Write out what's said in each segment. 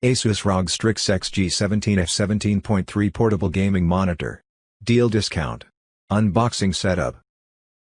ASUS ROG Strix XG17AHPE Portable Gaming Monitor. Deal discount. Unboxing setup.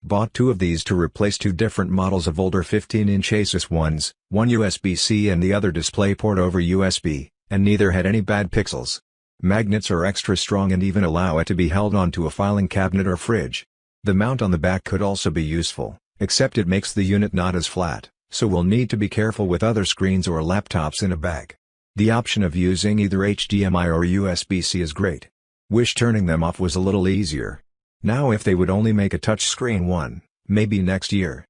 Bought two of these to replace two different models of older 15-inch ASUS ones, one USB-C and the other DisplayPort over USB, and neither had any bad pixels. Magnets are extra strong and even allow it to be held onto a filing cabinet or fridge. The mount on the back could also be useful, except it makes the unit not as flat, so we'll need to be careful with other screens or laptops in a bag. The option of using either HDMI or USB-C is great. Wish turning them off was a little easier. Now if they would only make a touchscreen one, maybe next year.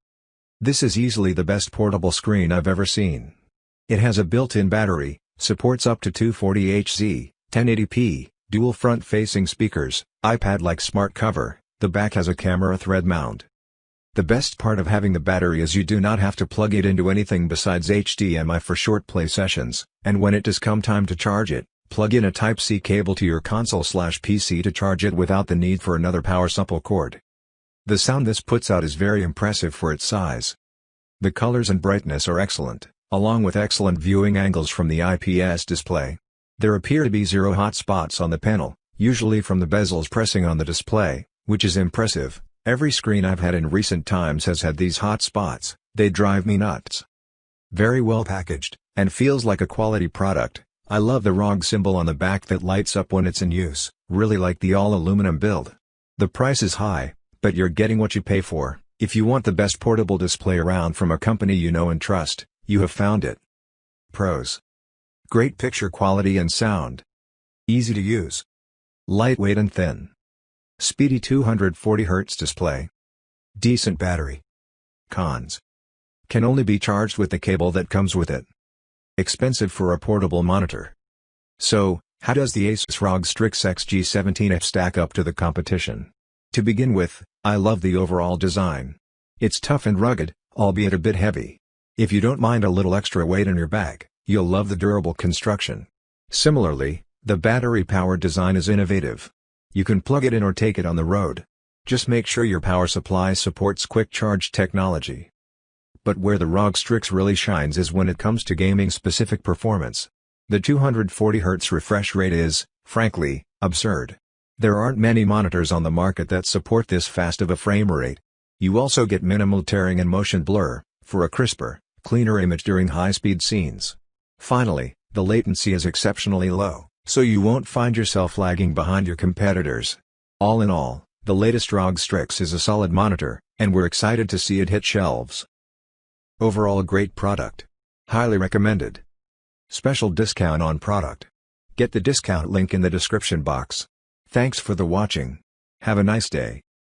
This is easily the best portable screen I've ever seen. It has a built-in battery, supports up to 240Hz, 1080p, dual front-facing speakers, iPad-like smart cover, the back has a camera thread mount. The best part of having the battery is you do not have to plug it into anything besides HDMI for short play sessions, and when it does come time to charge it, plug in a Type-C cable to your console/PC to charge it without the need for another power-supple cord. The sound this puts out is very impressive for its size. The colors and brightness are excellent, along with excellent viewing angles from the IPS display. There appear to be zero hot spots on the panel, usually from the bezels pressing on the display, which is impressive. Every screen I've had in recent times has had these hot spots, they drive me nuts. Very well packaged, and feels like a quality product. I love the ROG symbol on the back that lights up when it's in use, really like the all-aluminum build. The price is high, but you're getting what you pay for. If you want the best portable display around from a company you know and trust, you have found it. Pros: great picture quality and sound. Easy to use. Lightweight and thin. Speedy 240Hz display. Decent battery. Cons: can only be charged with the cable that comes with it. Expensive for a portable monitor. So, how does the ASUS ROG Strix XG17AHPE stack up to the competition? To begin with, I love the overall design. It's tough and rugged, albeit a bit heavy. If you don't mind a little extra weight in your bag, you'll love the durable construction. Similarly, the battery-powered design is innovative. You can plug it in or take it on the road. Just make sure your power supply supports quick charge technology. But where the ROG Strix really shines is when it comes to gaming-specific performance. The 240Hz refresh rate is, frankly, absurd. There aren't many monitors on the market that support this fast of a frame rate. You also get minimal tearing and motion blur, for a crisper, cleaner image during high-speed scenes. Finally, the latency is exceptionally low, so you won't find yourself lagging behind your competitors. All in all, the latest ROG Strix is a solid monitor, and we're excited to see it hit shelves. Overall a great product. Highly recommended. Special discount on product. Get the discount link in the description box. Thanks for the watching. Have a nice day.